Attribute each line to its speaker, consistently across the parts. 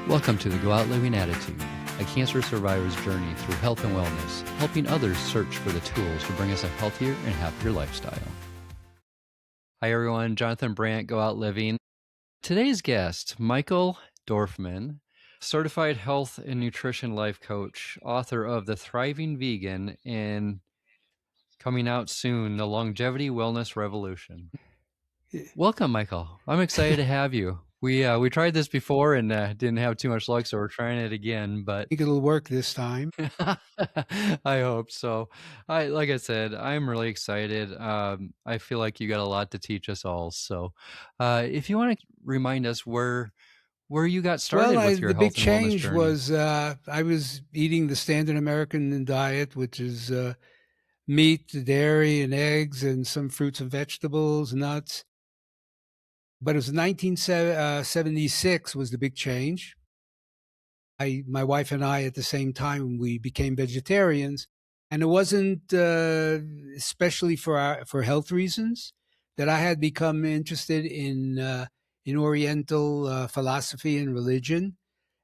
Speaker 1: Welcome to the GoOutLiving Attitude, a cancer survivor's journey through health and wellness, helping others search for the tools to bring us a healthier and happier lifestyle. Hi everyone, Jonathan Brandt, GoOutLiving. Today's guest, Michael Dorfman, certified health and nutrition life coach, author of The Thriving Vegan, and coming out soon, The Longevity Wellness Revolution. Welcome, Michael. I'm excited to have you. We tried this before and didn't have too much luck, so we're trying it again. But
Speaker 2: I think it'll work this time.
Speaker 1: I hope so. Like I said, I'm really excited. I feel like you got a lot to teach us all. So, if you want to remind us where you got started with your
Speaker 2: The big
Speaker 1: health and wellness
Speaker 2: change
Speaker 1: journey.
Speaker 2: was I was eating the standard American diet, which is meat, dairy, and eggs, and some fruits and vegetables, nuts. But it was 1976 was the big change. My wife and I, at the same time, we became vegetarians, and it wasn't especially for health reasons that I had become interested in Oriental philosophy and religion.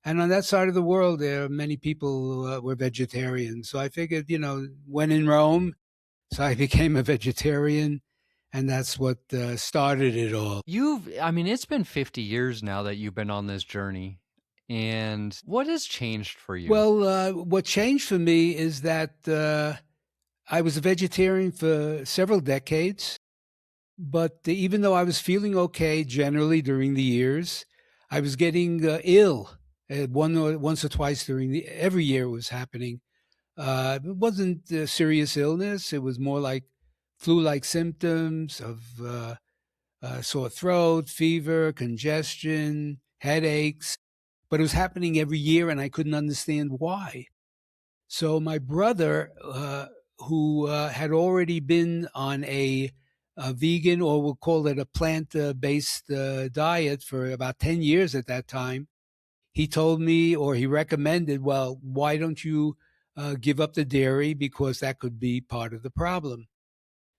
Speaker 2: And on that side of the world, there are many people who were vegetarians. So I figured, when in Rome, so I became a vegetarian, and that's what started it all.
Speaker 1: It's been 50 years now that you've been on this journey. And what has changed for you?
Speaker 2: Well, what changed for me is that I was a vegetarian for several decades, but even though I was feeling okay generally during the years, I was getting ill once or twice every year it was happening. It wasn't a serious illness. It was more like flu-like symptoms of sore throat, fever, congestion, headaches. But it was happening every year, and I couldn't understand why. So my brother, who had already been on a vegan, or we'll call it a plant-based diet for about 10 years at that time, he told me, or he recommended, well, why don't you give up the dairy, because that could be part of the problem.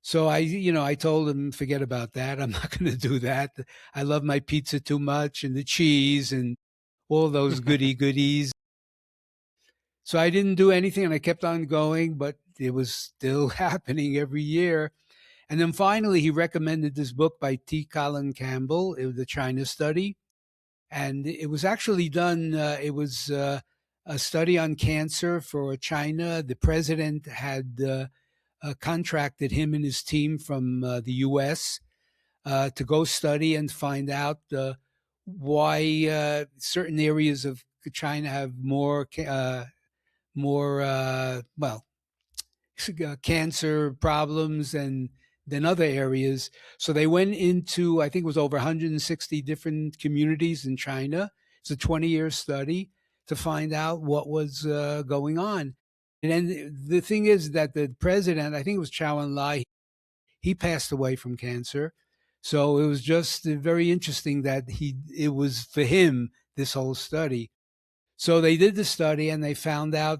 Speaker 2: So I told him, forget about that. I'm not going to do that. I love my pizza too much, and the cheese and all those goodies. So I didn't do anything, and I kept on going, but it was still happening every year. And then finally, he recommended this book by T. Colin Campbell. It was the China study. And it was actually done, it was a study on cancer for China. The president had contracted him and his team from the US to go study and find out why certain areas of China have more cancer problems than other areas. So they went into, I think it was over 160 different communities in China. It's a 20-year study to find out what was going on. And then the thing is that the president, I think it was Chow En-lai, he passed away from cancer. So it was just very interesting that it was for him, this whole study. So they did the study, and they found out,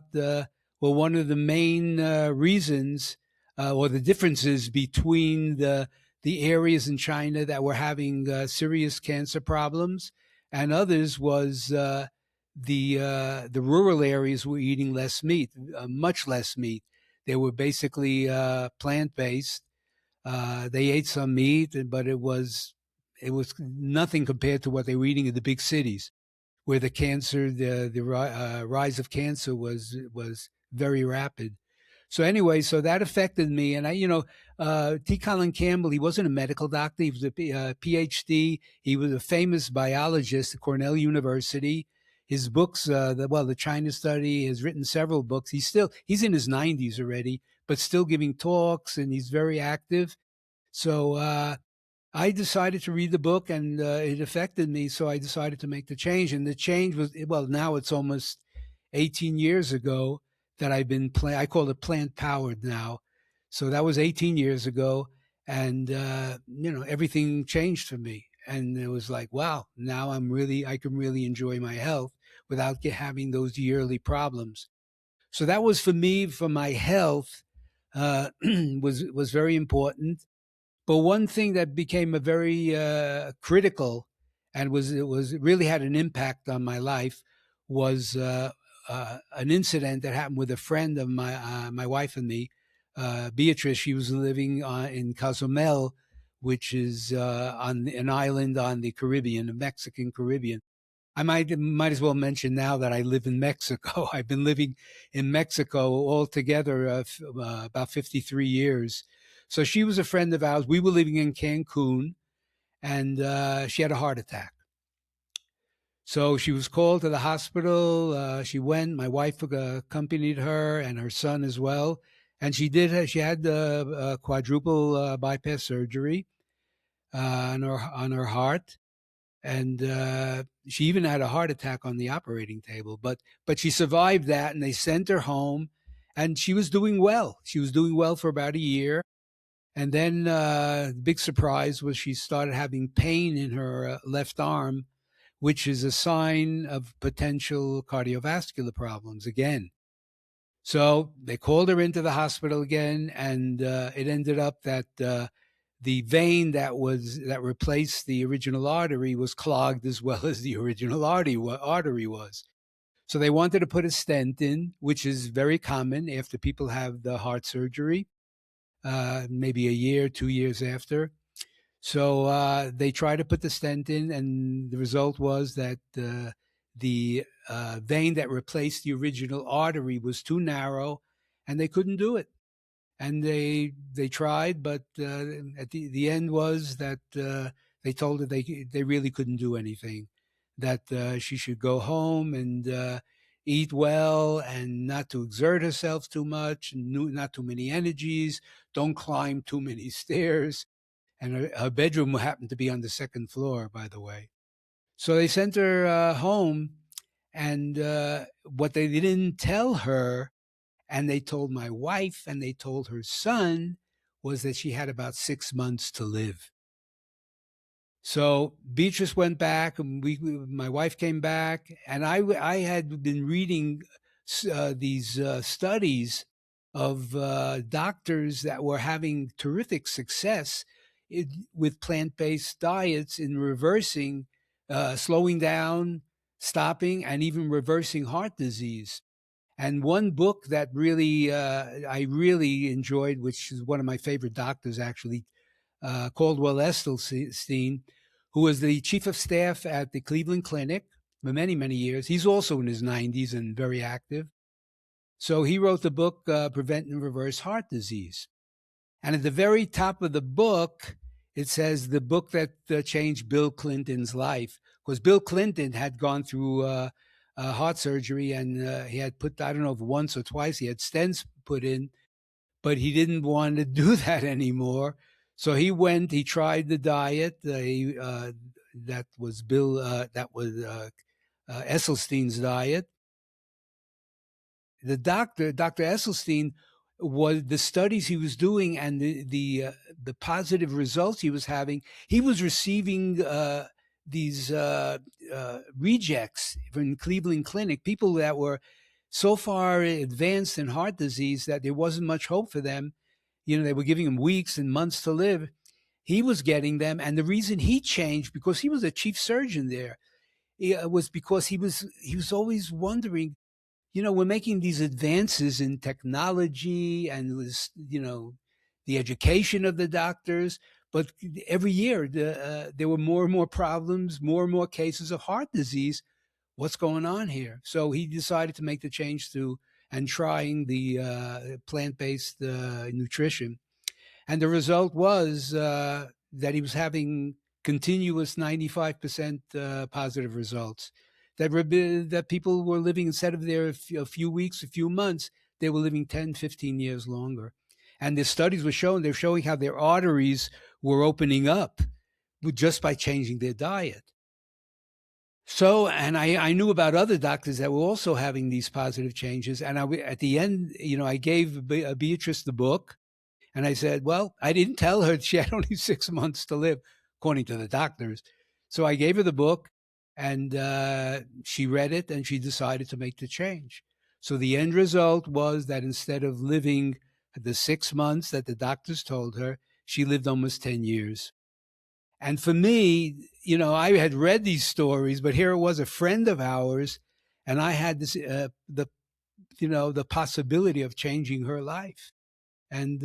Speaker 2: one of the main reasons or the differences between the areas in China that were having serious cancer problems and others was the rural areas were eating less meat, much less meat. They were basically plant-based. They ate some meat, but it was nothing compared to what they were eating in the big cities, where the rise of cancer was very rapid. So anyway, so that affected me, and T. Colin Campbell, he wasn't a medical doctor; he was a PhD. He was a famous biologist at Cornell University. His books, the China Study, has written several books. He's in his 90s already, but still giving talks, and he's very active. So I decided to read the book, and it affected me. So I decided to make the change. And the change was, now it's almost 18 years ago that I've been I call it plant powered now. So that was 18 years ago. And, everything changed for me. And it was like, wow, now I can really enjoy my health without having those yearly problems. So that was for me, for my health, was very important. But one thing that became a very critical and it really had an impact on my life, was an incident that happened with a friend of my wife and me, Beatrice. She was living in Cozumel, which is on an island on the Caribbean, the Mexican Caribbean. I might as well mention now that I live in Mexico. I've been living in Mexico altogether about 53 years. So she was a friend of ours. We were living in Cancun, and she had a heart attack. So she was called to the hospital. She went. My wife accompanied her and her son as well. And she had quadruple bypass surgery on her heart, and she even had a heart attack on the operating table. But she survived that, and they sent her home, and she was doing well. She was doing well for about a year, and then the big surprise was she started having pain in her left arm, which is a sign of potential cardiovascular problems again. So they called her into the hospital again, and it ended up that the vein that replaced the original artery was clogged as well as the original artery was. So they wanted to put a stent in, which is very common after people have the heart surgery, maybe a year, 2 years after. So they tried to put the stent in, and the result was that the vein that replaced the original artery was too narrow, and they couldn't do it. And they tried, but at the end was that they told her they really couldn't do anything, that she should go home and eat well and not to exert herself too much, not too many energies, don't climb too many stairs. And her bedroom happened to be on the second floor, by the way. So they sent her home, and what they didn't tell her, and they told my wife and they told her son, was that she had about 6 months to live. So Beatrice went back, and my wife came back, and I had been reading these studies of doctors that were having terrific success with plant-based diets in reversing, slowing down, stopping, and even reversing heart disease. And one book that really I really enjoyed, which is one of my favorite doctors actually, Caldwell Esselstyn, who was the chief of staff at the Cleveland Clinic for many, many years. He's also in his 90s and very active. So he wrote the book, Prevent and Reverse Heart Disease. And at the very top of the book, it says the book that changed Bill Clinton's life, because Bill Clinton had gone through heart surgery, and he had put, I don't know if once or twice, he had stents put in, but he didn't want to do that anymore. So he tried the diet. That was Esselstyn's diet. Dr. Esselstyn, was the studies he was doing and the positive results he was having. He was receiving these rejects from Cleveland Clinic, people that were so far advanced in heart disease that there wasn't much hope for them. They were giving him weeks and months to live. He was getting them, and the reason he changed, because he was a chief surgeon there, was because he was always wondering, we're making these advances in technology and the education of the doctors, but every year there were more and more problems, more and more cases of heart disease. What's going on here? So he decided to make the change and trying the plant-based nutrition. And the result was that he was having continuous 95% positive results. That people were living, instead of there a few weeks, a few months, they were living 10, 15 years longer. And the studies they're showing how their arteries were opening up just by changing their diet. So, and I knew about other doctors that were also having these positive changes. And at the end, I gave Beatrice the book, and I said, well, I didn't tell her she had only 6 months to live, according to the doctors. So I gave her the book, and she read it, and she decided to make the change. So the end result was that instead of living the 6 months that the doctors told her, she lived almost 10 years. And for me, I had read these stories, but here it was, a friend of ours, and I had this the possibility of changing her life, and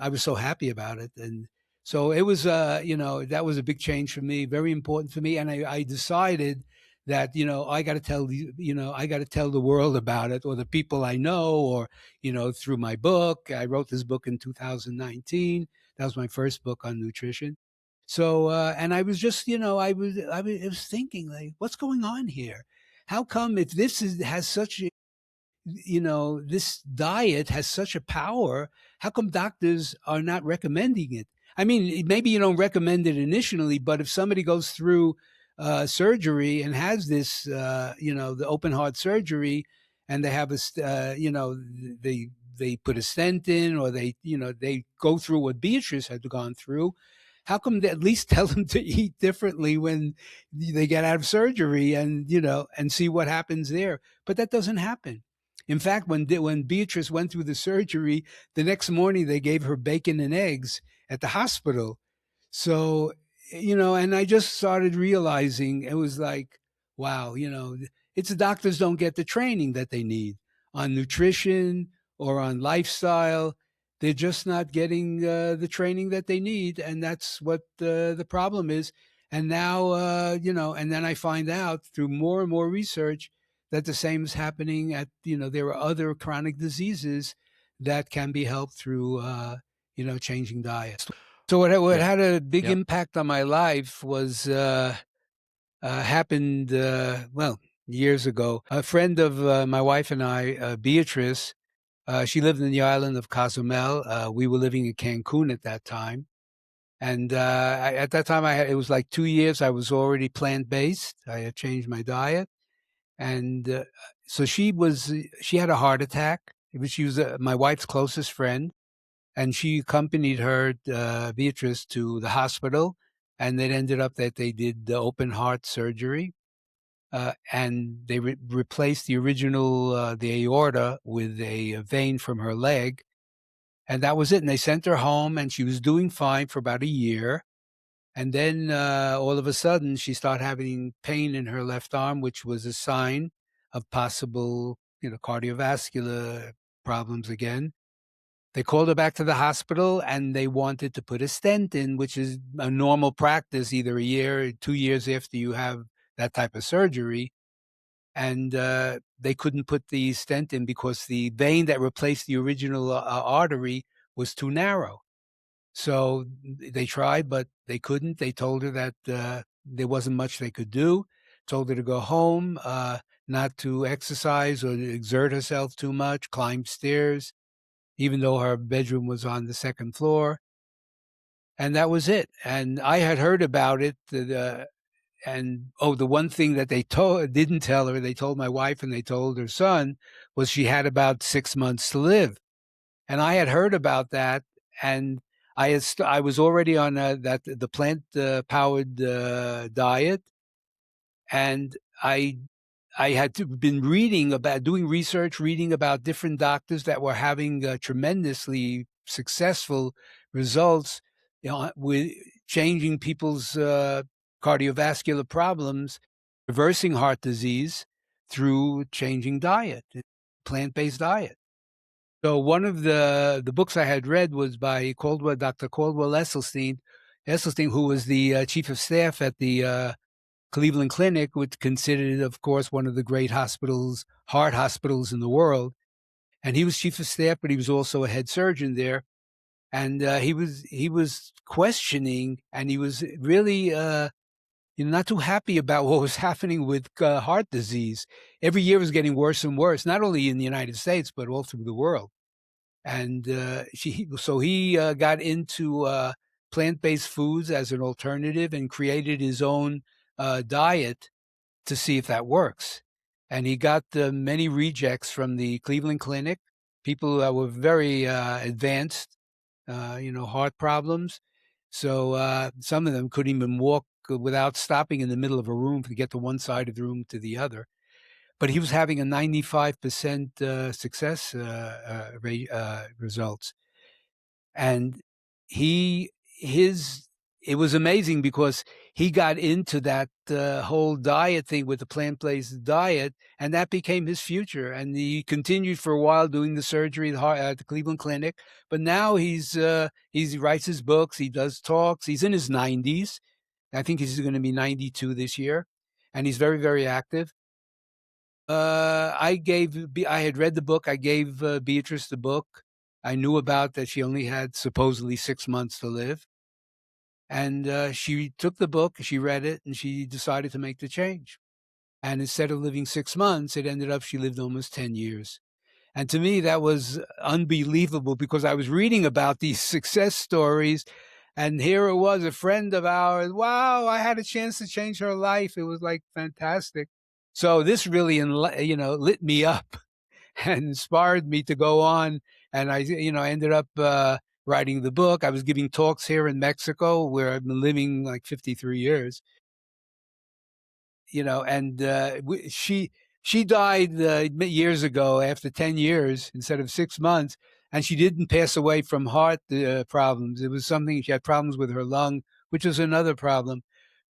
Speaker 2: I was so happy about it. And so it was, that was a big change for me, very important for me. And I decided that I got to tell I got to tell the world about it, or the people I know, or through my book. I wrote this book in 2019. That was my first book on nutrition. So and I was just I was thinking, like, what's going on here? How come, if this has such this diet has such a power, how come doctors are not recommending it? I mean, maybe you don't recommend it initially, but if somebody goes through surgery and has this, the open heart surgery, and they have they put a stent in, or they go through what Beatrice had gone through. How come they at least tell them to eat differently when they get out of surgery, and see what happens there? But that doesn't happen. In fact, when Beatrice went through the surgery, the next morning they gave her bacon and eggs at the hospital. So, and I just started realizing, it was like, wow, it's the doctors don't get the training that they need on nutrition or on lifestyle. They're just not getting the training that they need. And that's what the problem is. And now, and then I find out through more and more research that the same is happening there are other chronic diseases that can be helped through, changing diets. So what
Speaker 1: Yeah.
Speaker 2: had a big
Speaker 1: Yep.
Speaker 2: impact on my life was happened, well, years ago. A friend of my wife and I, Beatrice, she lived in the island of Cozumel. We were living in Cancun at that time. And at that time, it was like 2 years. I was already plant-based. I had changed my diet. And so she had a heart attack. She was my wife's closest friend, and she accompanied her, Beatrice, to the hospital. And it ended up that they did the open heart surgery, and they replaced the original the aorta with a vein from her leg, and that was it. And they sent her home, and she was doing fine for about a year. And then all of a sudden, she started having pain in her left arm, which was a sign of possible, cardiovascular problems again. They called her back to the hospital, and they wanted to put a stent in, which is a normal practice, either a year, 2 years after you have that type of surgery. And they couldn't put the stent in because the vein that replaced the original artery was too narrow. So they tried, but they couldn't. They told her that there wasn't much they could do. Told her to go home, not to exercise or exert herself too much, climb stairs, even though her bedroom was on the second floor. And that was it. And I had heard about it. The one thing that they didn't tell her, they told my wife and they told her son, was she had about 6 months to live. And I had heard about that, and I was already on the plant powered diet, and I had been doing research, reading about different doctors that were having tremendously successful results, with changing people's cardiovascular problems, reversing heart disease through changing diet, plant-based diet. So one of the books I had read was by Dr. Caldwell Esselstyn, who was the chief of staff at the Cleveland Clinic, which considered, of course, one of the great heart hospitals in the world. And he was chief of staff, but he was also a head surgeon there. And he was questioning, and he was really not too happy about what was happening with heart disease. Every year was getting worse and worse, not only in the United States, but all through the world. And he got into plant-based foods as an alternative and created his own diet to see if that works. And he got many rejects from the Cleveland Clinic, people that were very advanced, heart problems. So some of them couldn't even walk without stopping in the middle of a room to get to one side of the room to the other. But he was having a 95% success rate results. And his it was amazing because he got into that whole diet thing with the plant-based diet, and that became his future. And he continued for a while doing the surgery at the Cleveland Clinic. But now he writes his books, he does talks. He's in his 90s. I think he's going to be 92 this year, and he's very, very active. I had read the book. I gave Beatrice the book. I knew about that she only had supposedly 6 months to live. And she took the book, she read it, and she decided to make the change. And instead of living 6 months, it ended up she lived almost 10 years. And to me, that was unbelievable because I was reading about these success stories. And here it was, a friend of ours. Wow, I had a chance to change her life. It was like fantastic. So this really, lit me up and inspired me to go on. And I, ended up writing the book. I was giving talks here in Mexico, where I've been living like 53 years. And she died years ago after 10 years instead of 6 months, and she didn't pass away from heart problems. It was something, she had problems with her lung, which was another problem.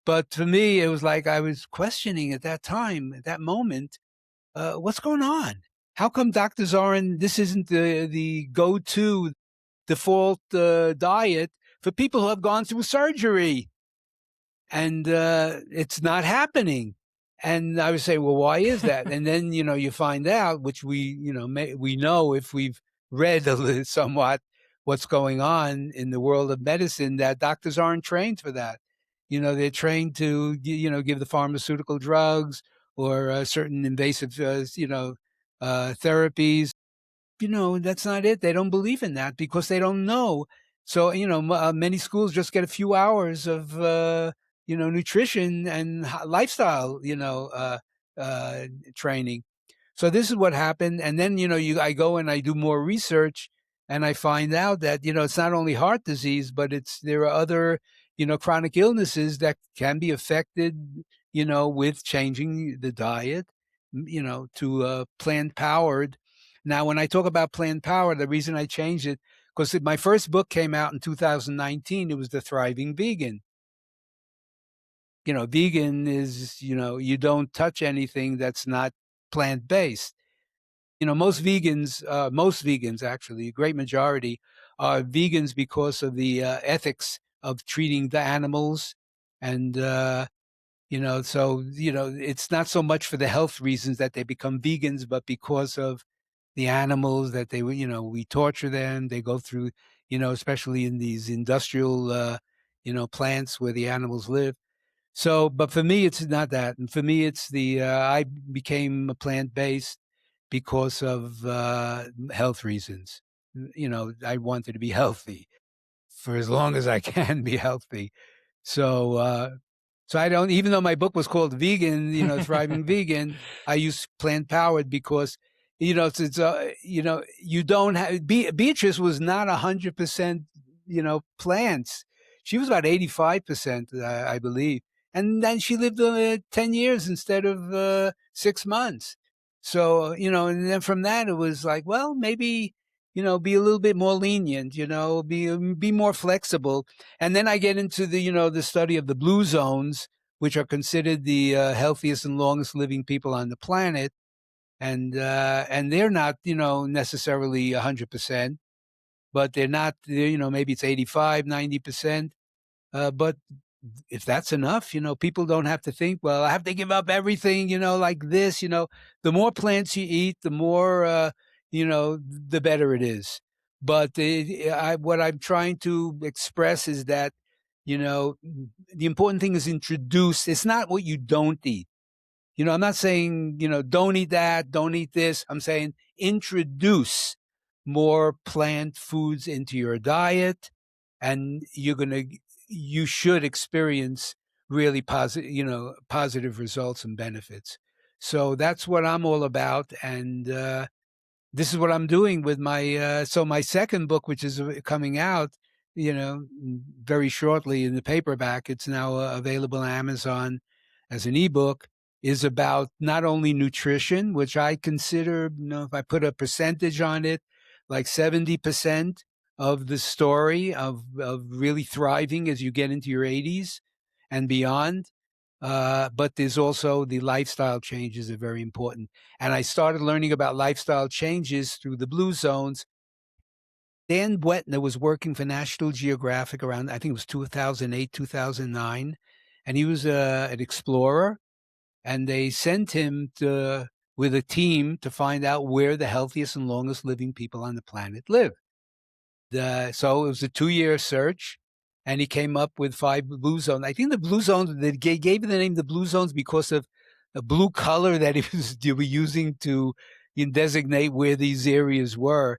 Speaker 2: But for me, it was like I was questioning at that time, at that moment, what's going on? How come doctors aren't, this isn't the go-to default diet for people who have gone through surgery? And it's not happening. And I would say, well, why is that? And then, you find out, which we know if we've read somewhat what's going on in the world of medicine, that doctors aren't trained for that. They're trained to, give the pharmaceutical drugs or certain invasive, therapies. That's not it. They don't believe in that because they don't know. So, many schools just get a few hours of, nutrition and lifestyle, training. So this is what happened. And then, I go and I do more research and I find out that, it's not only heart disease, but there are other, chronic illnesses that can be affected, with changing the diet, to plant powered. Now, when I talk about plant powered, the reason I changed it, because my first book came out in 2019, it was The Thriving Vegan. Vegan is, you don't touch anything that's not plant-based. Most vegans actually, a great majority are vegans because of the ethics of treating the animals. And, it's not so much for the health reasons that they become vegans, but because of the animals that we torture them. They go through, especially in these industrial, plants where the animals live. So, but for me, it's not that. And for me, it's I became a plant-based because of health reasons. I wanted to be healthy for as long as I can be healthy. So I don't, even though my book was called Vegan, Thriving Vegan, I use plant powered because, you don't have, Beatrice was not 100%, plants. She was about 85%, I believe. And then she lived 10 years instead of 6 months. So, and then from that, it was like, well, maybe, be a little bit more lenient, be more flexible. And then I get into the study of the blue zones, which are considered the healthiest and longest living people on the planet. And they're not, necessarily 100%, but they're not, maybe it's 85, 90%. But if that's enough, people don't have to think, well, I have to give up everything, like this, the more plants you eat, the more, the better it is. But what I'm trying to express is that, the important thing is introduce. It's not what you don't eat. I'm not saying, don't eat that, don't eat this. I'm saying introduce more plant foods into your diet, and you should experience really positive results and benefits. So that's what I'm all about. And this is what I'm doing with my second book, which is coming out, very shortly in the paperback. It's now available on Amazon as an ebook, is about not only nutrition, which I consider, if I put a percentage on it, like 70%, of the story of really thriving as you get into your 80s and beyond. But there's also the lifestyle changes are very important. And I started learning about lifestyle changes through the blue zones. Dan Buettner was working for National Geographic around, I think it was 2008, 2009. And he was an explorer. And they sent him with a team to find out where the healthiest and longest living people on the planet live. So it was a 2-year search, and he came up with 5 blue zones. I think the blue zones, they gave the name the blue zones because of the blue color that they were using to designate where these areas were.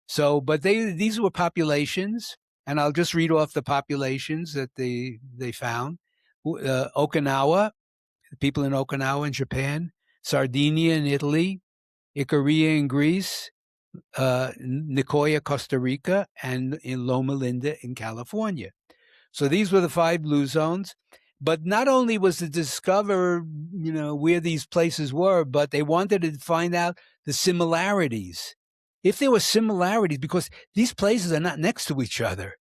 Speaker 2: So, but these were populations, and I'll just read off the populations that they found. Okinawa, the people in Okinawa in Japan, Sardinia in Italy, Icaria in Greece, Nicoya, Costa Rica, and in Loma Linda in California. So these were the 5 blue zones. But not only was to discover, where these places were, but they wanted to find out the similarities. If there were similarities, because these places are not next to each other.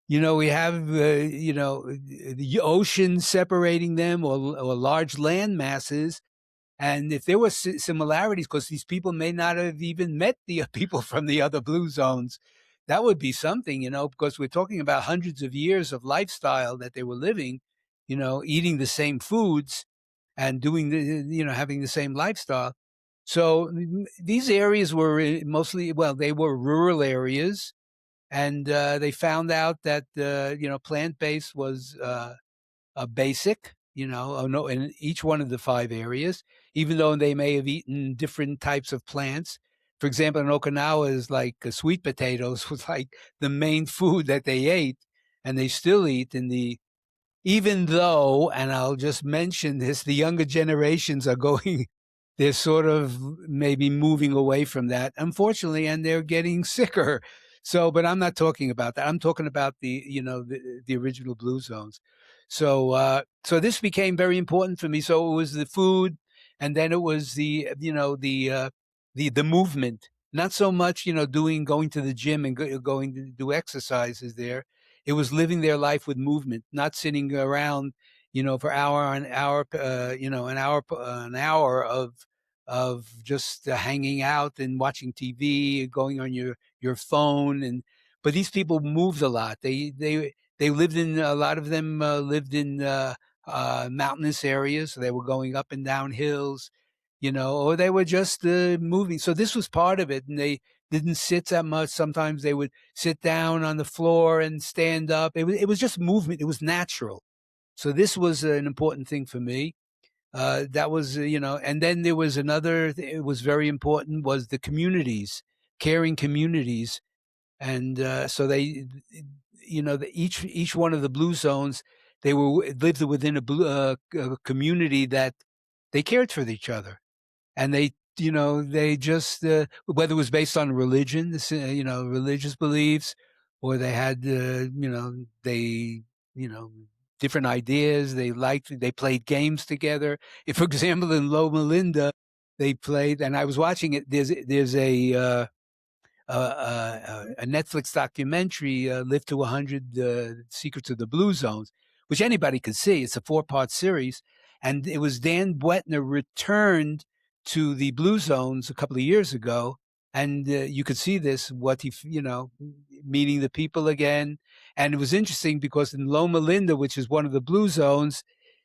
Speaker 2: We have, the ocean separating them or large land masses. And if there were similarities, because these people may not have even met the people from the other blue zones, that would be something, because we're talking about hundreds of years of lifestyle that they were living, eating the same foods and doing having the same lifestyle. So these areas were mostly, they were rural areas. And they found out that, plant-based was basic, no, in each one of the 5 areas, even though they may have eaten different types of plants. For example, in Okinawa, is like sweet potatoes was like the main food that they ate, and they still eat even though, and I'll just mention this, the younger generations are going, they're sort of maybe moving away from that, unfortunately, and they're getting sicker. So, but I'm not talking about that. I'm talking about the original blue zones. So this became very important for me. So it was the food, and then it was the movement. Not so much, going to the gym and going to do exercises there. It was living their life with movement, not sitting around, for hour on hour, an hour of just hanging out and watching TV, going on your phone. But these people moved a lot. They lived in, a lot of them lived in mountainous areas. So they were going up and down hills, or they were just moving. So this was part of it, and they didn't sit that much. Sometimes they would sit down on the floor and stand up. It was just movement. It was natural. So this was an important thing for me. That was, and then there was another, it was very important, was the communities, caring communities. And so they, each one of the blue zones, they lived within a community that they cared for each other. And they just, whether it was based on religion, religious beliefs, or they had, they, different ideas. They played games together. If, for example, in Loma Linda, they played, and I was watching it, there's a Netflix documentary, Live to 100, Secrets of the Blue Zones, which anybody could see. It's a 4-part series. And it was Dan Buettner returned to the Blue Zones a couple of years ago. And you could see this, meeting the people again. And it was interesting because in Loma Linda, which is one of the Blue Zones,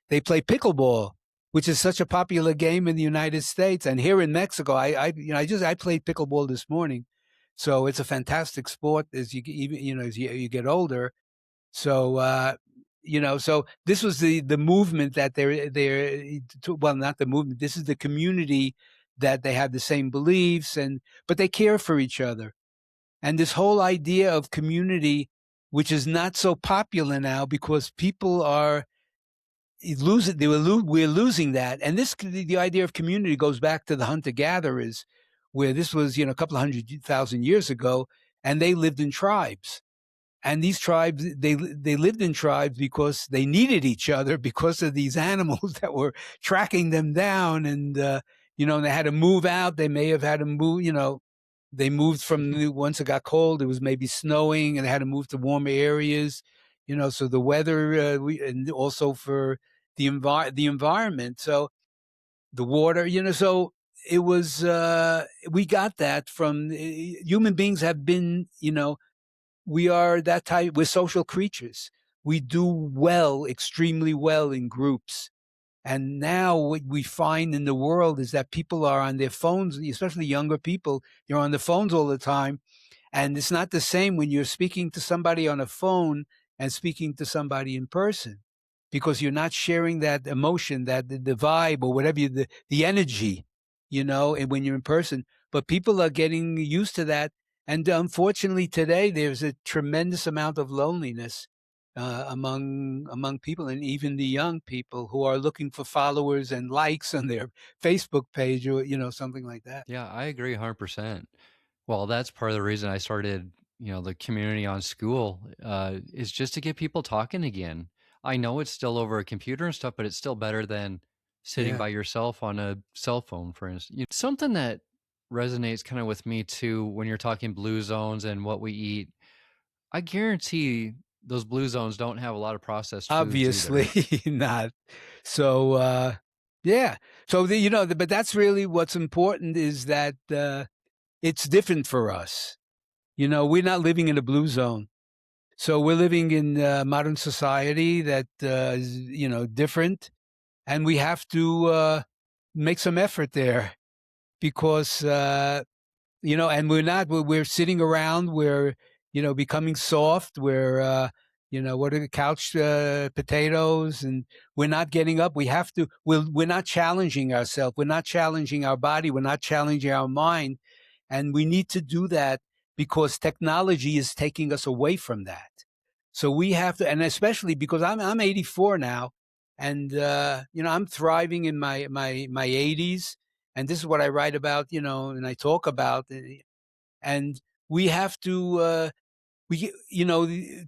Speaker 2: they play pickleball, which is such a popular game in the United States. And here in Mexico, I played pickleball this morning. So it's a fantastic sport as you get older. So so this was the movement that well, not the movement. This is the community that they have the same beliefs, but they care for each other. And this whole idea of community, which is not so popular now because people are losing. We're losing that. And the idea of community goes back to the hunter-gatherers, where this was, a couple of 100,000 years ago, and they lived in tribes. And these tribes, they lived in tribes because they needed each other because of these animals that were tracking them down. And, they had to move out. They may have had to move, they moved from once it got cold, it was maybe snowing, and they had to move to warmer areas. So the weather, and also for the environment. So the water, so it was. We got that from human beings. Have been, we are that type. We're social creatures. We do well, extremely well in groups. And now what we find in the world is that people are on their phones, especially younger people. They're on the phones all the time. And it's not the same when you're speaking to somebody on a phone and speaking to somebody in person, because you're not sharing that emotion, that the vibe or whatever, the energy, and when you're in person. But people are getting used to that. And unfortunately, today there's a tremendous amount of loneliness among people, and even the young people who are looking for followers and likes on their Facebook page, or something like that.
Speaker 1: Yeah, I agree 100%. Well, that's part of the reason I started, the community on school, is just to get people talking again. I know it's still over a computer and stuff, but it's still better than sitting
Speaker 2: Yeah.
Speaker 1: by yourself on a cell phone, for instance. Something that resonates kind of with me too when you're talking blue zones and what we eat. I guarantee those blue zones don't have a lot of processed foods
Speaker 2: Obviously
Speaker 1: either.
Speaker 2: not. So, yeah. So, but that's really what's important, is that it's different for us. We're not living in a blue zone. So we're living in modern society that is, different. And we have to make some effort there, because and we're sitting around, we're becoming soft, we're what are the couch potatoes, and we're not getting up. We're not challenging ourselves, we're not challenging our body, we're not challenging our mind. And we need to do that, because technology is taking us away from that. So we have to, and especially because I'm 84 now, and I'm thriving in my 80s, and this is what I write about, and I talk about. And we have to,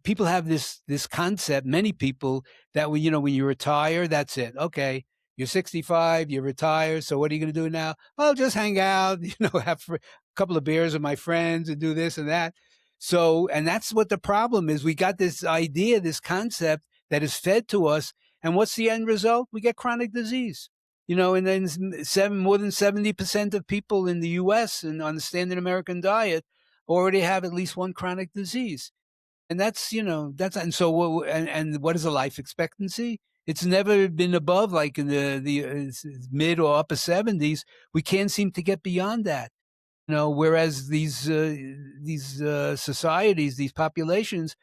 Speaker 2: people have this concept. Many people that when you retire, that's it. Okay, you're 65, you retire. So what are you going to do now? I'll just hang out, have a couple of beers with my friends and do this and that. So, and that's what the problem is. We got this idea, this concept that is fed to us, and what's the end result? We get chronic disease. And then more than 70% of people in the U.S. and on the standard American diet already have at least one chronic disease. And and so and what is the life expectancy? It's never been above, like in the mid or upper 70s. We can't seem to get beyond that. Whereas these societies, these populations,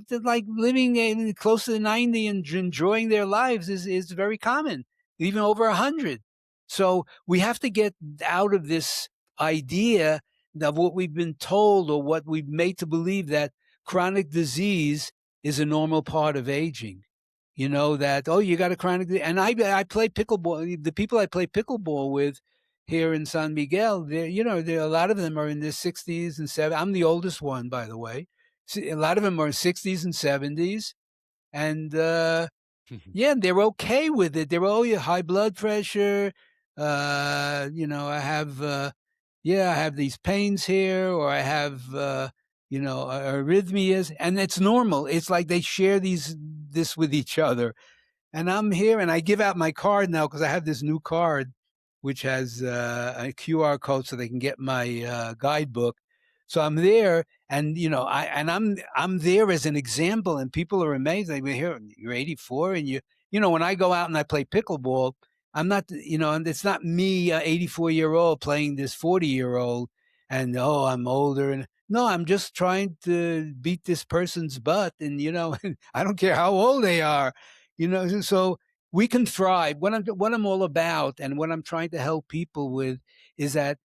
Speaker 2: they're like living in close to 90 and enjoying their lives is very common, even over 100. So we have to get out of this idea of what we've been told, or what we've made to believe, that chronic disease is a normal part of aging. That, oh, you got a chronic, and I play pickleball. The people I play pickleball with here in San Miguel, there a lot of them are in their 60s and 70s. I'm the oldest one, by the way. A lot of them are in 60s and 70s, and yeah, they're okay with it. They're, oh, yeah, high blood pressure. I have, I have these pains here, or I have, arrhythmias, and it's normal. It's like they share this with each other. And I'm here, and I give out my card now, because I have this new card, which has a QR code, so they can get my guidebook. So I'm there, and I'm there as an example, and people are amazed. They hear, you're 84, and when I go out and I play pickleball, I'm not, and it's not me, 84-year-old playing this 40-year-old, and oh, I'm older, and no, I'm just trying to beat this person's butt, and I don't care how old they are. So we can thrive. What I'm all about, and what I'm trying to help people with, is that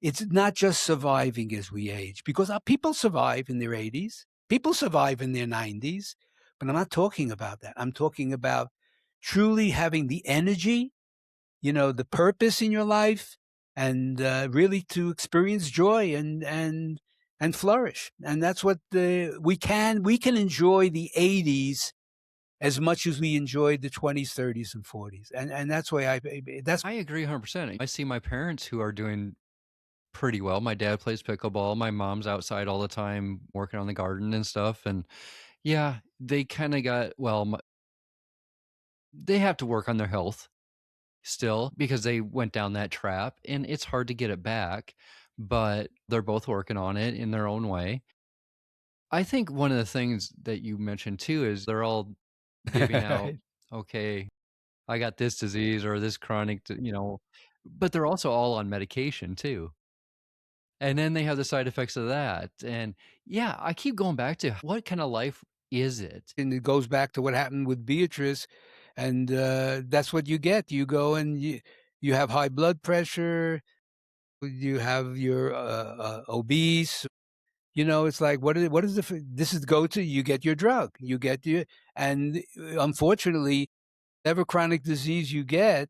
Speaker 2: it's not just surviving as we age, because our people survive in their 80s, people survive in their 90s, but I'm not talking about that. I'm talking about truly having the energy, the purpose in your life, and really to experience joy and flourish. And that's what we can enjoy the 80s as much as we enjoyed the 20s, 30s, and 40s. And that's why that's
Speaker 1: I agree 100%. I see my parents who are doing pretty well. My dad plays pickleball. My mom's outside all the time working on the garden and stuff. And yeah, they kind of got, well, they have to work on their health still because they went down that trap and it's hard to get it back, but they're both working on it in their own way. I think one of the things that you mentioned too is they're all giving out, okay, I got this disease or this chronic, but they're also all on medication too. And then they have the side effects of that. And yeah, I keep going back to what kind of life is it?
Speaker 2: And it goes back to what happened with Beatrice, and that's what you get. You go and you have high blood pressure, you have your obese. It's like what is this is go to you get your drug, you get your and unfortunately, whatever chronic disease you get,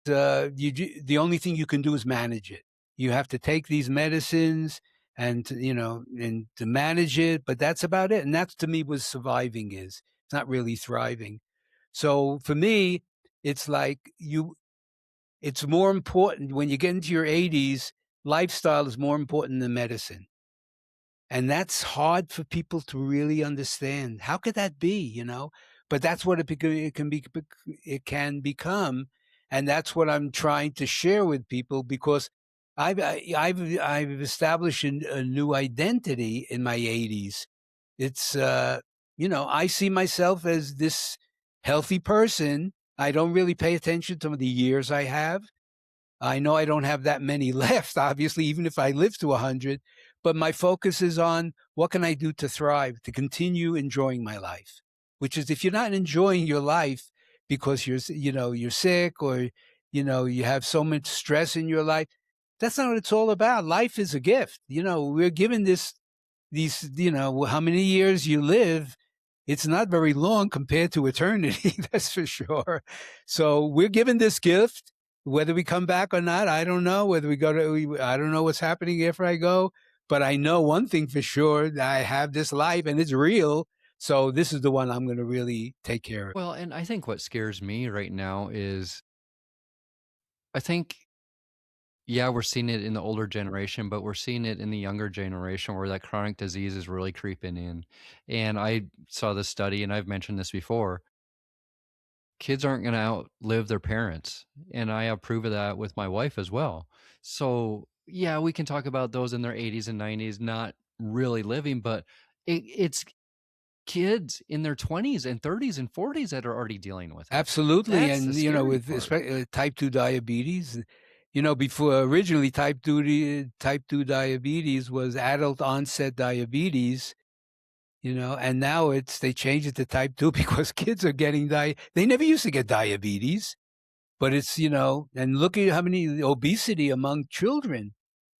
Speaker 2: the only thing you can do is manage it. You have to take these medicines and to manage it, but that's about it. And that's to me what surviving is. It's not really thriving. So for me, it's like it's more important when you get into your 80s, lifestyle is more important than medicine. And that's hard for people to really understand. How could that be, But that's what it can become, and that's what I'm trying to share with people because I've established a new identity in my 80s. It's I see myself as this healthy person. I don't really pay attention to the years I have. I know I don't have that many left, obviously, even if I live to 100, but my focus is on what can I do to thrive, to continue enjoying my life, which is if you're not enjoying your life because you're sick or, you have so much stress in your life, that's not what it's all about. Life is a gift. We're given how many years you live, it's not very long compared to eternity, that's for sure. So we're given this gift. Whether we come back or not, I don't know. I don't know what's happening after I go, but I know one thing for sure, that I have this life and it's real. So this is the one I'm going to really take care of.
Speaker 1: Well, and I think what scares me right now is I think, yeah, we're seeing it in the older generation, but we're seeing it in the younger generation where that chronic disease is really creeping in. And I saw this study, and I've mentioned this before, kids aren't going to outlive their parents. And I have proof of that with my wife as well. So, yeah, we can talk about those in their 80s and 90s not really living, but it's kids in their 20s and 30s and 40s that are already dealing with it.
Speaker 2: Absolutely.
Speaker 1: That's the
Speaker 2: And,
Speaker 1: scary
Speaker 2: with
Speaker 1: part.
Speaker 2: type 2 diabetes, before originally type 2 diabetes was adult onset diabetes. And now they changed it to type 2 because kids are getting they never used to get diabetes, but it's, and look at how many obesity among children.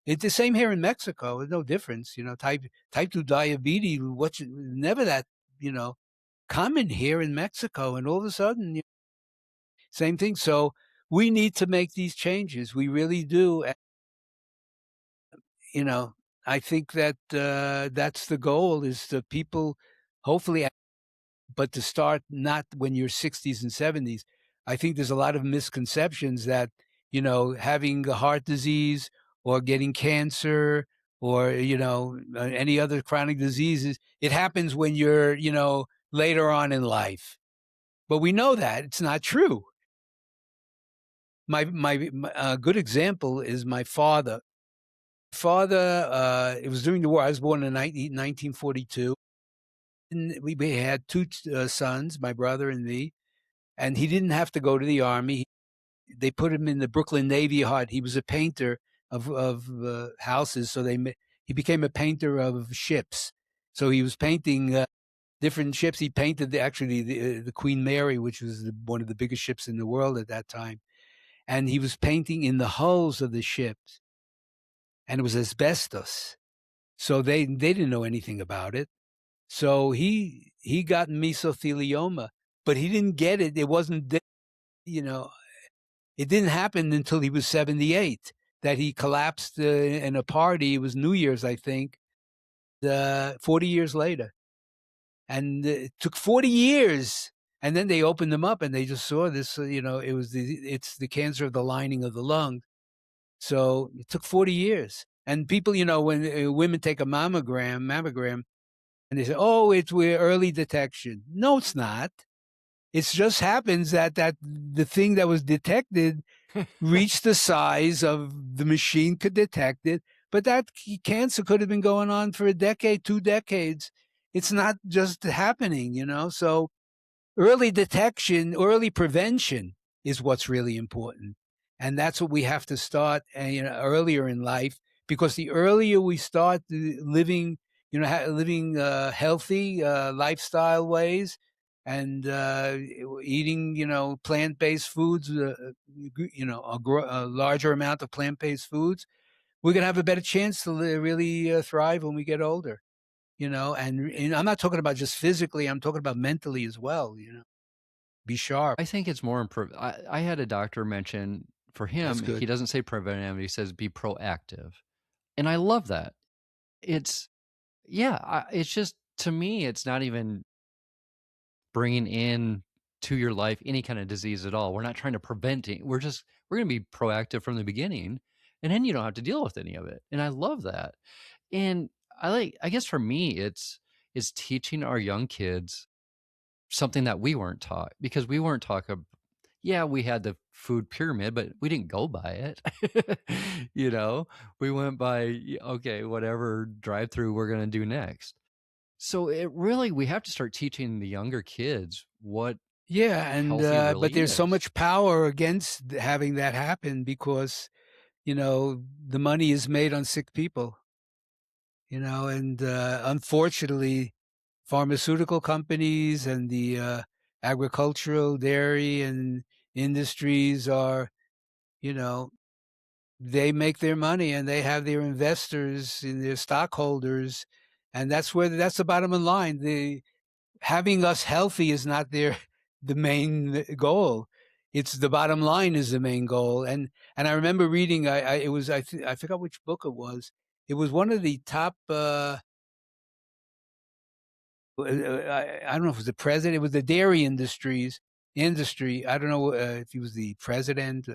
Speaker 2: It's the same here in Mexico. There's no difference, type 2 diabetes, never that, you know, common here in Mexico. And all of a sudden, same thing. So we need to make these changes. We really do. And, you know, I think that that's the goal is the people, hopefully, but to start not when you're 60s and 70s. I think there's a lot of misconceptions that, having a heart disease or getting cancer or, any other chronic diseases, it happens when you're, later on in life. But we know that it's not true. My good example is my father. Father, it was during the war. I was born in 1942. And we had two sons, my brother and me, and he didn't have to go to the army. They put him in the Brooklyn Navy Yard. He was a painter of houses, so he became a painter of ships. So he was painting different ships. He painted actually the Queen Mary, which was one of the biggest ships in the world at that time, and he was painting in the hulls of the ships, and it was asbestos. So they didn't know anything about it. So he got mesothelioma, but he didn't get it. It wasn't, you know, it didn't happen until he was 78 that he collapsed in a party. It was New Year's, I think, 40 years later. And it took 40 years. And then they opened him up and they just saw this, it's the cancer of the lining of the lung. So it took 40 years. And people, when women take a mammogram, and they say, "Oh, we're early detection." No, it's not. It just happens that the thing that was detected reached the size of the machine could detect it, but that cancer could have been going on for a decade, 2 decades. It's not just happening. So early detection, early prevention is what's really important. And that's what we have to start earlier in life, because the earlier we start living, living healthy lifestyle ways, and eating, plant-based foods, a larger amount of plant-based foods, we're going to have a better chance to really thrive when we get older. And I'm not talking about just physically, I'm talking about mentally as well. Be sharp.
Speaker 1: I think it's more I had a doctor mention for
Speaker 2: That's
Speaker 1: him, he
Speaker 2: good.
Speaker 1: doesn't say preventive, he says be proactive. And I love that. It's yeah, it's just to me, it's not even bringing in to your life any kind of disease at all. We're not trying to prevent it. We're going to be proactive from the beginning, and then you don't have to deal with any of it. And I love that. And I guess for me, it's teaching our young kids something that we weren't taught, because we weren't taught. Yeah, we had the food pyramid, but we didn't go by it. you know, we went by, okay, whatever drive through we're going to do next. So we have to start teaching the younger kids what
Speaker 2: Yeah, and
Speaker 1: healthy
Speaker 2: but
Speaker 1: really
Speaker 2: there's so
Speaker 1: is.
Speaker 2: much power against having that happen, because the money is made on sick people. And unfortunately, pharmaceutical companies and the agricultural, dairy, and industries are, you know, they make their money, and they have their investors and their stockholders, and that's the bottom line. The Having us healthy is not the main goal. It's the bottom line is the main goal. And I remember reading, I forgot which book it was. It was one of the top. I don't know if it was the president. It was the dairy industry. I don't know if he was the president,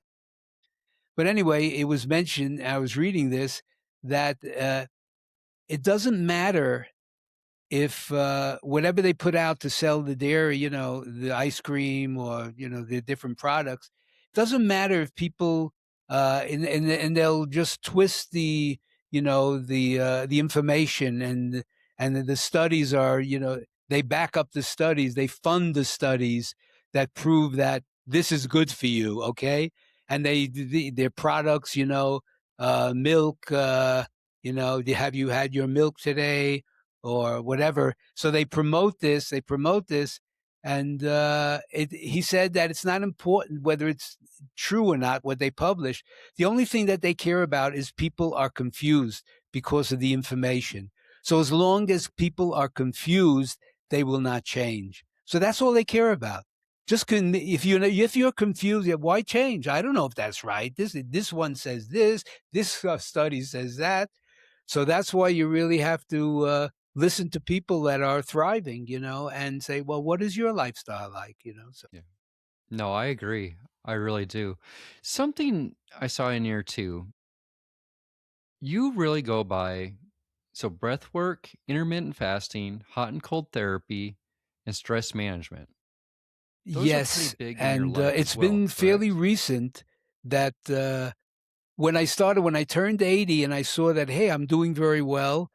Speaker 2: but anyway, it was mentioned. I was reading this, that it doesn't matter if whatever they put out to sell the dairy, the ice cream, or the different products, it doesn't matter if people and they'll just twist the information, and the studies are, they back up the studies, they fund the studies that prove that this is good for you, okay, and their products, milk, have you had your milk today, or whatever. So they promote this. And he said that it's not important whether it's true or not what they publish. The only thing that they care about is people are confused because of the information. So as long as people are confused, they will not change. So that's all they care about. If you're confused, why change? I don't know if that's right. This one says this. This study says that. So that's why you really have to listen to people that are thriving, and say, well, what is your lifestyle like? So
Speaker 1: Yeah. No, I agree. I really do. Something I saw in here too. You really go by breath work, intermittent fasting, hot and cold therapy, and stress management. Those are pretty
Speaker 2: yes,
Speaker 1: big in your
Speaker 2: and
Speaker 1: life as
Speaker 2: it's
Speaker 1: well,
Speaker 2: been fairly
Speaker 1: correct?
Speaker 2: recent that when I turned 80, and I saw that, hey, I'm doing very well.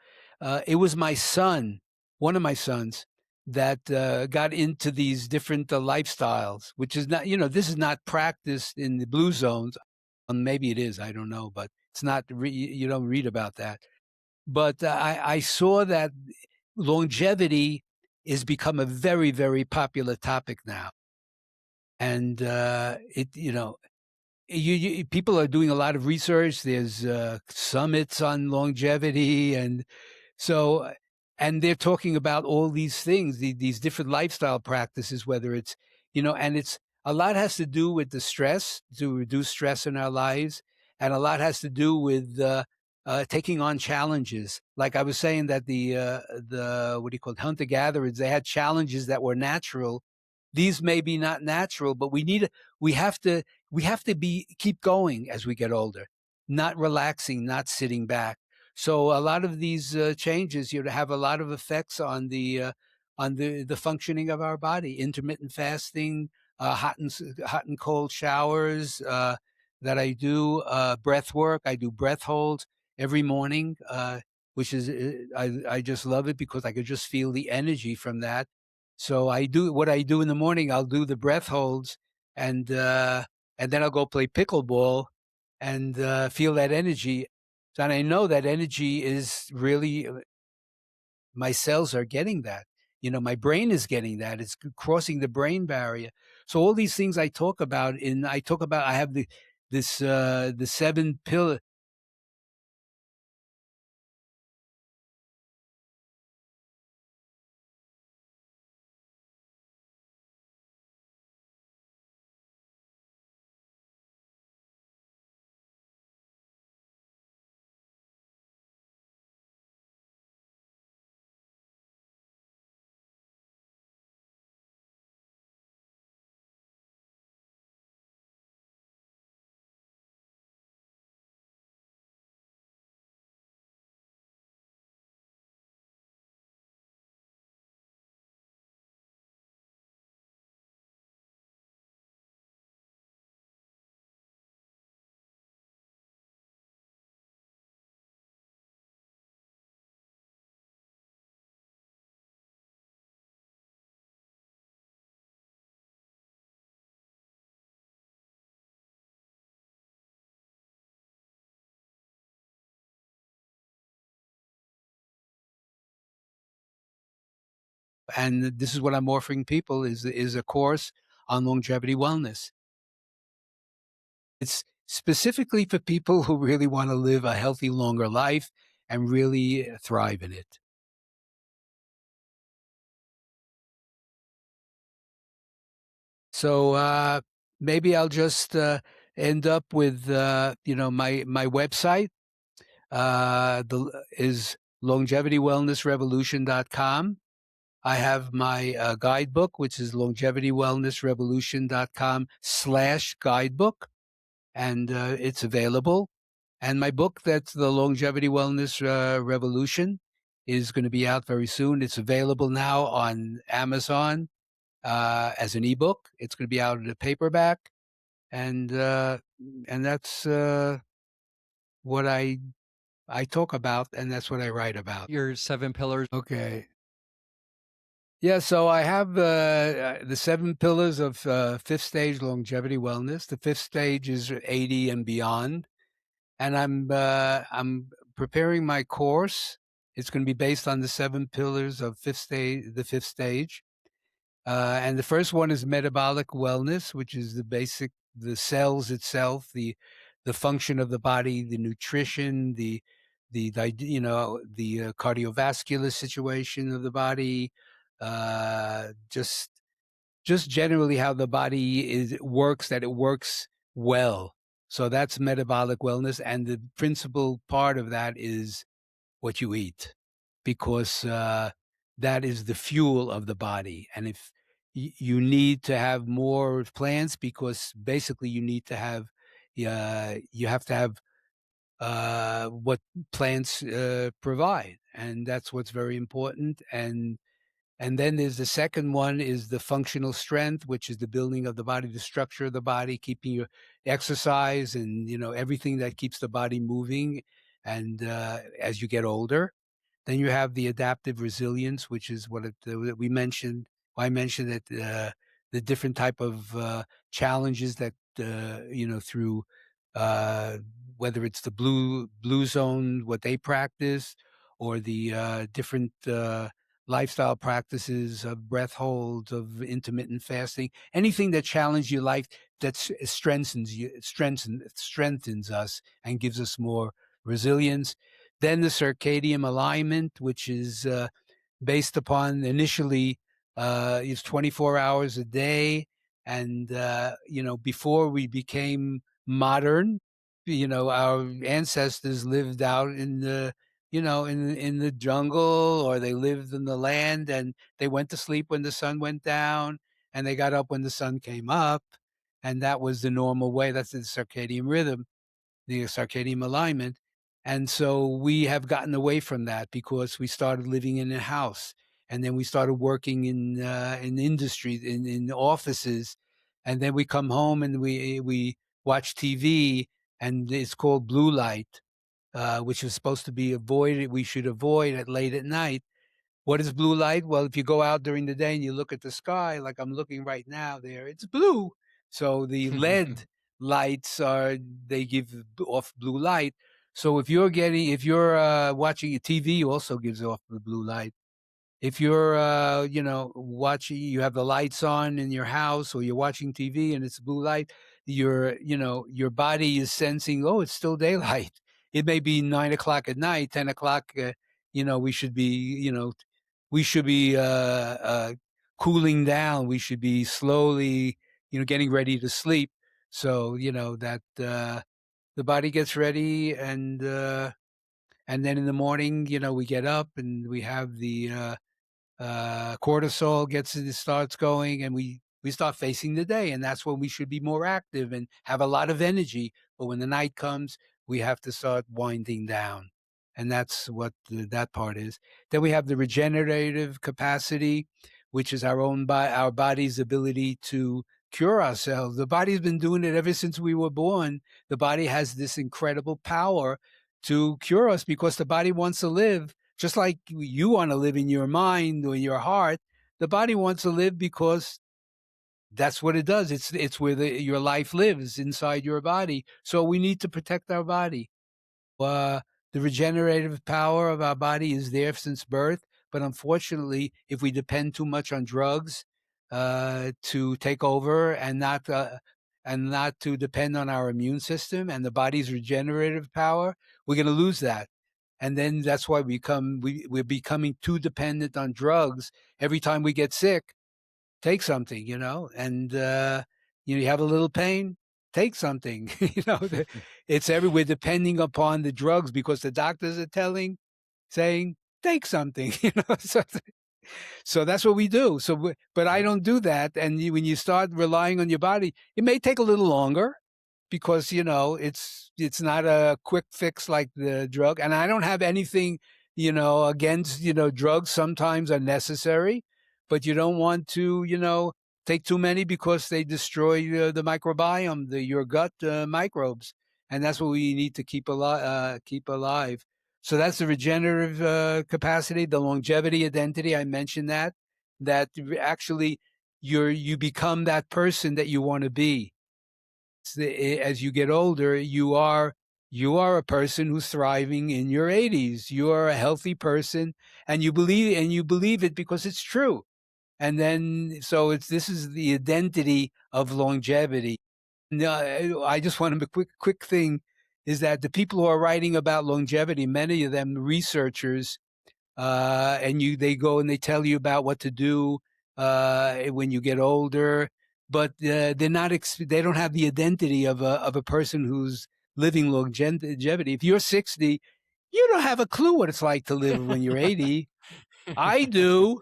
Speaker 2: It was my son, one of my sons, that got into these different lifestyles, which is not, this is not practiced in the blue zones. Maybe it is, I don't know, but it's not, you don't read about that. But I saw that longevity has become a very, very popular topic now. And people are doing a lot of research. There's summits on longevity, so and they're talking about all these things, these different lifestyle practices. Whether it's and it's a lot has to do with the stress, to reduce stress in our lives, and a lot has to do with taking on challenges. Like I was saying, that the what do you call it, hunter gatherers, they had challenges that were natural. These may be not natural, but we have to keep going as we get older. not relaxing, not sitting back. So a lot of these changes, have a lot of effects on the functioning of our body. Intermittent fasting, hot and cold showers that I do, breath work. I do breath holds every morning, which is I just love it because I could just feel the energy from that. So I do what I do in the morning. I'll do the breath holds, and uh, and then I'll go play pickleball and feel that energy. And I know that energy is really my cells are getting that. My brain is getting that. It's crossing the brain barrier. So all these things I have the seven pillar. And this is what I'm offering people is a course on longevity wellness. It's specifically for people who really want to live a healthy, longer life and really thrive in it. So maybe I'll just end up with my website is longevitywellnessrevolution.com. I have my guidebook, which is longevitywellnessrevolution.com/guidebook, and it's available. And my book, that's the Longevity Wellness Revolution, is going to be out very soon. It's available now on Amazon as an ebook. It's going to be out in a paperback, and that's what I talk about, and that's what I write about.
Speaker 1: Your 7 pillars.
Speaker 2: Okay. Yeah, so I have the seven pillars of fifth stage longevity wellness. The fifth stage is 80 and beyond, and I'm preparing my course. It's going to be based on the seven pillars of the fifth stage. And the first one is metabolic wellness, which is the cells itself, the function of the body, the nutrition, the cardiovascular situation of the body, uh, just just generally how the body works, that it works well. So that's metabolic wellness, and the principal part of that is what you eat, because that is the fuel of the body. And if you need to have more plants, because basically you have to have what plants provide, and that's what's very important. And then there's the second one is the functional strength, which is the building of the body, the structure of the body, keeping your exercise and everything that keeps the body moving. And as you get older, then you have the adaptive resilience, which is that we mentioned. I mentioned that the different type of challenges that through uh, whether it's the blue zone, what they practice, or the different lifestyle practices of breath holds, of intermittent fasting, anything that challenges your life, that strengthens us and gives us more resilience. Then the circadian alignment, which is based upon initially is 24 hours a day. And, before we became modern, our ancestors lived out in in the jungle, or they lived in the land, and they went to sleep when the sun went down, and they got up when the sun came up. And that was the normal way. That's the circadian rhythm. the circadian alignment. And so we have gotten away from that because we started living in a house, and then we started working in industry, in offices, and then we come home and we watch TV, and it's called blue light, which is supposed to be avoided. We should avoid at late at night. What is blue light? Well, if you go out during the day and you look at the sky, like I'm looking right now there, it's blue. So the LED lights they give off blue light. So if you're watching a TV, also gives off the blue light. If you're, watching, you have the lights on in your house, or you're watching TV and it's blue light, your body is sensing, oh, it's still daylight. It may be 9 o'clock at night, 10 o'clock. We should be, cooling down. We should be slowly, getting ready to sleep. So, that the body gets ready, and then in the morning, we get up and we have the cortisol starts going, and we start facing the day, and that's when we should be more active and have a lot of energy. But when the night comes, we have to start winding down, and that's what that part is. Then we have the regenerative capacity, which is our body's ability to cure ourselves. The body's been doing it ever since we were born. The body has this incredible power to cure us because the body wants to live just like you want to live in your mind or your heart. The body wants to live because that's what it does. It's where your life lives, inside your body. So we need to protect our body. Uh, the regenerative power of our body is there since birth, but unfortunately, if we depend too much on drugs to take over, and not to depend on our immune system and the body's regenerative power, we're going to lose that. And then that's why we're becoming too dependent on drugs. Every time we get sick, take something, and you have a little pain, take something. It's everywhere, depending upon the drugs, because the doctors are saying, take something. So that's what we do. But I
Speaker 1: Yep.
Speaker 2: don't do that. And when you start relying on your body, it may take a little longer, because it's not a quick fix like the drug. And I don't have anything against drugs. Sometimes are necessary, but you don't want to take too many, because they destroy the microbiome, your gut microbes, and that's what we need to keep alive. So that's the regenerative capacity, the longevity identity. I mentioned that actually you become that person that you want to be. As you get older, you are a person who's thriving in your 80s. You are a healthy person, and you believe it because it's true. And then, so this is the identity of longevity. No, I just want to quick thing is that the people who are writing about longevity, many of them researchers, and they go and they tell you about what to do when you get older, but they're not they don't have the identity of a person who's living longevity. If you're 60, you don't have a clue what it's like to live when you're 80. I do.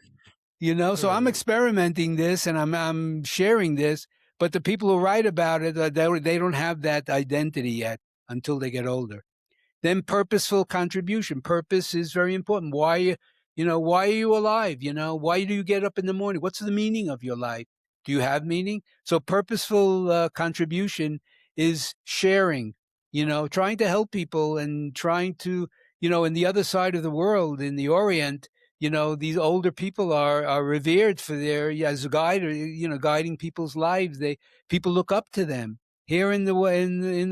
Speaker 2: So I'm
Speaker 1: Right.
Speaker 2: experimenting this, and I'm sharing this, but the people who write about it, they don't have that identity yet until they get older. Then purposeful contribution. Purpose is very important. Why are you alive? Why do you get up in the morning? What's the meaning of your life? Do you have meaning? So purposeful contribution is sharing, trying to help people, and trying to, in the other side of the world, in the Orient, these older people are revered for their, as a guide, or, guiding people's lives. People look up to them. Here in the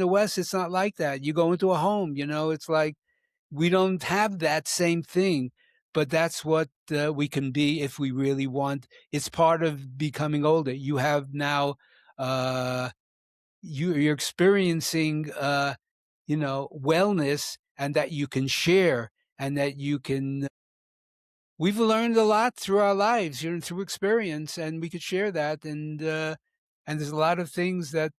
Speaker 2: West, it's not like that. You go into a home, it's like we don't have that same thing, but that's what we can be if we really want. It's part of becoming older. You have now, you're experiencing, wellness, and that you can share, and that you can. We've learned a lot through our lives, through experience, and we could share that. And there's a lot of things that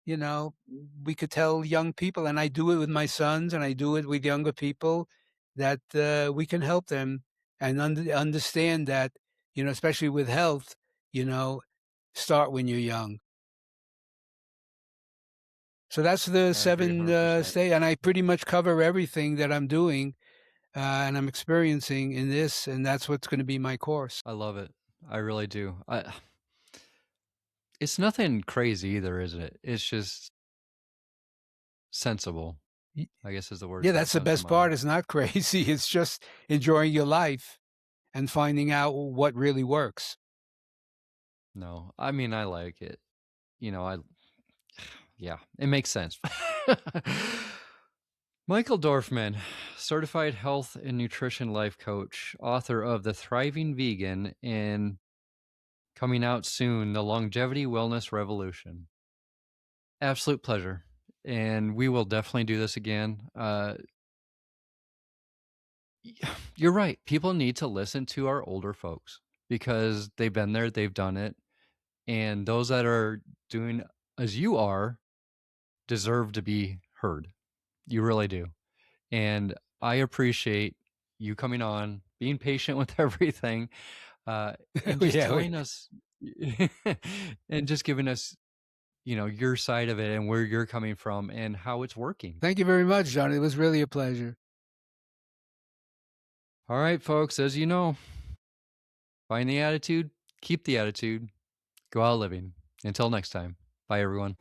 Speaker 2: you know, we could tell young people, and I do it with my sons, and I do it with younger people, that we can help them and understand that, especially with health, you know, start when you're young. So that's the
Speaker 1: I agree
Speaker 2: seven
Speaker 1: 100%.
Speaker 2: stay, and I pretty much cover everything that I'm doing and I'm experiencing in this, and that's what's going to be my course.
Speaker 1: I love it. I really do. It's nothing crazy either, is it? It's just sensible,
Speaker 2: Y-
Speaker 1: I guess is the words
Speaker 2: Yeah,
Speaker 1: that
Speaker 2: that's the
Speaker 1: come to
Speaker 2: best part.
Speaker 1: mind.
Speaker 2: It's not crazy. It's just enjoying your life and finding out what really works.
Speaker 1: No, I mean, I like it. I yeah, it makes sense. Michael Dorfman, certified health and nutrition life coach, author of The Thriving Vegan and coming out soon, The Longevity Wellness Revolution. Absolute pleasure. And we will definitely do this again. You're right. People need to listen to our older folks because they've been there, they've done it. And those that are doing as you are deserve to be heard. You really do. And I appreciate you coming on, being patient with everything, and just
Speaker 2: Yeah.
Speaker 1: telling us and just giving us, your side of it and where you're coming from and how it's working.
Speaker 2: Thank you very much, John. It was really a pleasure.
Speaker 1: All right, folks, as you know, find the attitude, keep the attitude, go out living. Until next time. Bye, everyone.